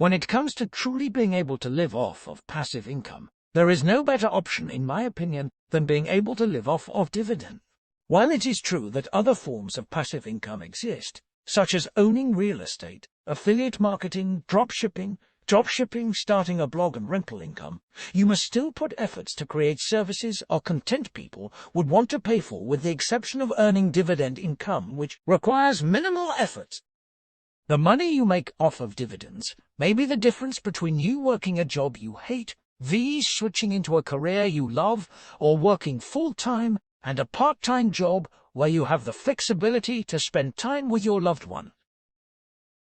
When it comes to truly being able to live off of passive income, there is no better option, in my opinion, than being able to live off of dividend. While it is true that other forms of passive income exist, such as owning real estate, affiliate marketing, dropshipping, starting a blog and rental income, you must still put efforts to create services or content people would want to pay for, with the exception of earning dividend income, which requires minimal effort. The money you make off of dividends may be the difference between you working a job you hate, vs switching into a career you love, or working full-time and a part-time job where you have the flexibility to spend time with your loved one.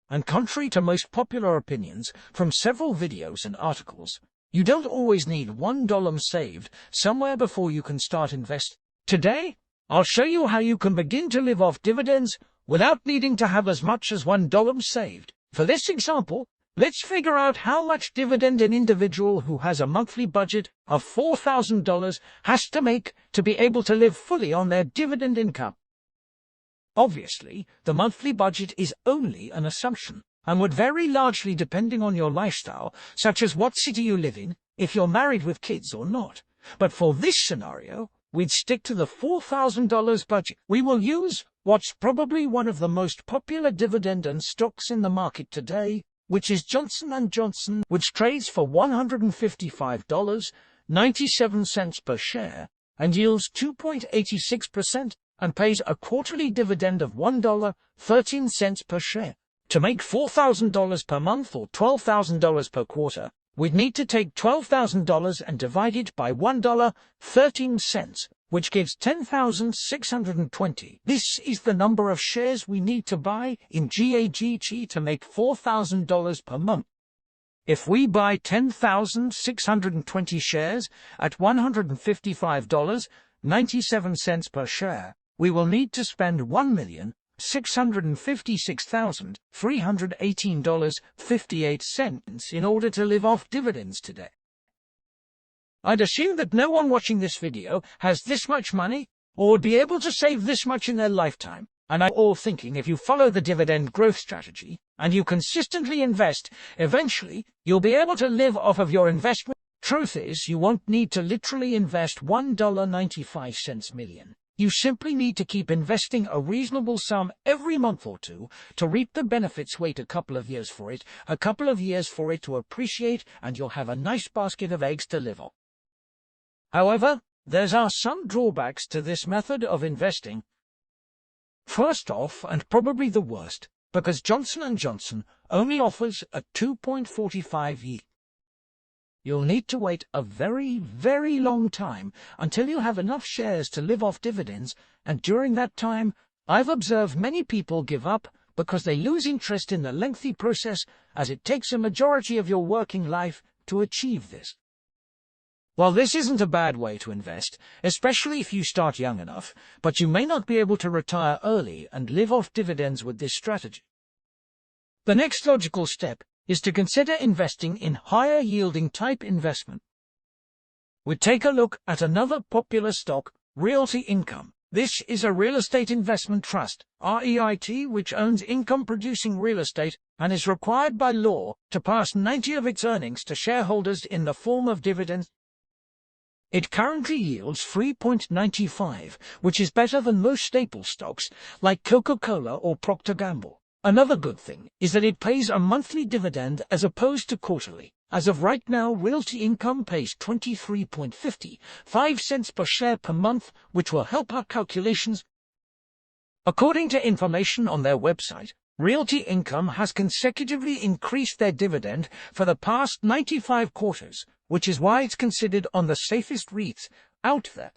And contrary to most popular opinions from several videos and articles, you don't always need $1 saved somewhere before you can start invest. Today, I'll show you how you can begin to live off dividends without needing to have as much as $1 saved. For this example, let's figure out how much dividend an individual who has a monthly budget of $4,000 has to make to be able to live fully on their dividend income. Obviously, the monthly budget is only an assumption and would vary largely depending on your lifestyle, such as what city you live in, if you're married with kids or not. But for this scenario, we'd stick to the $4,000 budget. We will use what's probably one of the most popular dividend and stocks in the market today, which is Johnson & Johnson, which trades for $155.97 per share and yields 2.86% and pays a quarterly dividend of $1.13 per share. To make $4,000 per month or $12,000 per quarter, we'd need to take $12,000 and divide it by $1.13, which gives 10,620. This is the number of shares we need to buy in GAGG to make $4,000 per month. If we buy 10,620 shares at $155.97 per share, we will need to spend $1,656,318.58 in order to live off dividends today. I'd assume that no one watching this video has this much money or would be able to save this much in their lifetime, and I'm all thinking if you follow the dividend growth strategy and you consistently invest, eventually you'll be able to live off of your investment. Truth is, you won't need to literally invest $1.95 million. You simply need to keep investing a reasonable sum every month or two to reap the benefits. Wait a couple of years for it to appreciate, and you'll have a nice basket of eggs to live on. However, there are some drawbacks to this method of investing. First off, and probably the worst, because Johnson & Johnson only offers a 2.45 yield. You'll need to wait a very, very long time until you have enough shares to live off dividends, and during that time, I've observed many people give up because they lose interest in the lengthy process, as it takes a majority of your working life to achieve this. While this isn't a bad way to invest, especially if you start young enough, but you may not be able to retire early and live off dividends with this strategy. The next logical step is to consider investing in higher yielding type investment. We take a look at another popular stock, Realty Income. This is a real estate investment trust, REIT, which owns income-producing real estate and is required by law to pass 90% of its earnings to shareholders in the form of dividends. It currently yields 3.95, which is better than most staple stocks like Coca-Cola or Procter & Gamble. Another good thing is that it pays a monthly dividend as opposed to quarterly. As of right now, Realty Income pays 23.55 cents per share per month, which will help our calculations. According to information on their website, Realty Income has consecutively increased their dividend for the past 95 quarters, which is why it's considered on the safest REITs out there.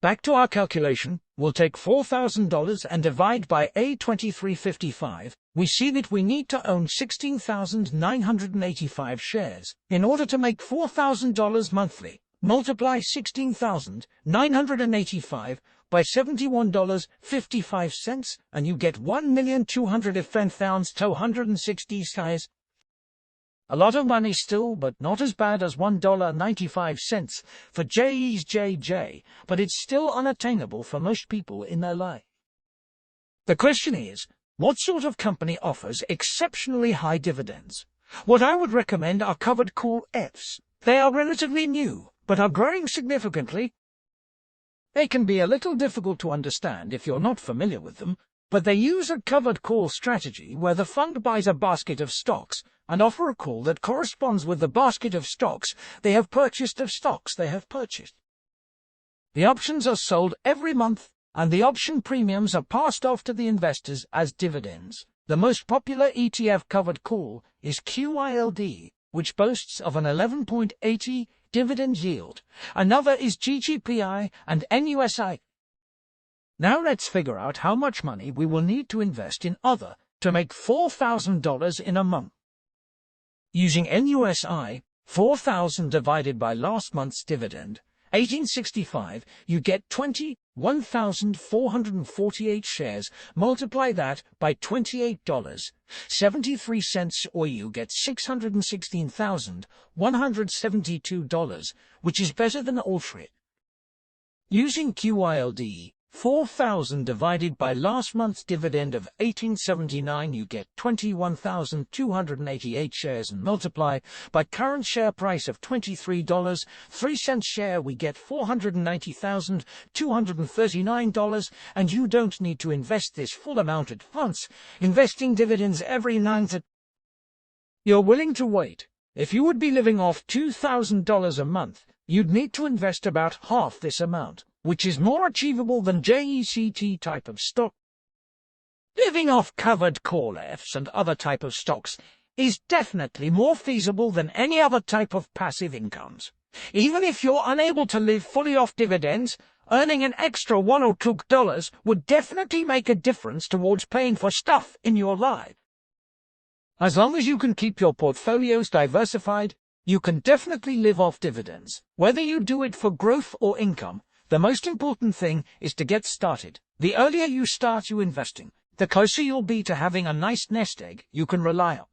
Back to our calculation, we'll take $4,000 and divide by A2355. We see that we need to own 16,985 shares in order to make $4,000 monthly. Multiply 16,985 by $71.55 and you get 1,210,260 shares. A lot of money still, but not as bad as $1.95 for JJ, but it's still unattainable for most people in their life. The question is, what sort of company offers exceptionally high dividends? What I would recommend are covered call ETFs. They are relatively new, but are growing significantly. They can be a little difficult to understand if you're not familiar with them, but they use a covered call strategy where the fund buys a basket of stocks and offer a call that corresponds with the basket of stocks they have purchased. The options are sold every month, and the option premiums are passed off to the investors as dividends. The most popular ETF covered call is QYLD, which boasts of an 11.80 dividend yield. Another is GGPI and NUSI. Now let's figure out how much money we will need to invest in other to make $4,000 in a month. Using NUSI, 4,000 divided by last month's dividend, 1865, you get 21,448 shares. Multiply that by $28.73, or you get $616,172, which is better than Alltrade. Using QYLD, 4,000 divided by last month's dividend of 1879, you get 21,288 shares, and multiply by current share price of $23.03 share, we get $490,239, and you don't need to invest this full amount at once, investing dividends every 9 to... You're willing to wait. If you would be living off $2,000 a month, you'd need to invest about half this amount, which is more achievable than JECT type of stock. Living off covered call ETFs and other type of stocks is definitely more feasible than any other type of passive incomes. Even if you're unable to live fully off dividends, earning an extra $1 or $2 would definitely make a difference towards paying for stuff in your life. As long as you can keep your portfolios diversified, you can definitely live off dividends. Whether you do it for growth or income, the most important thing is to get started. The earlier you start investing, the closer you'll be to having a nice nest egg you can rely on.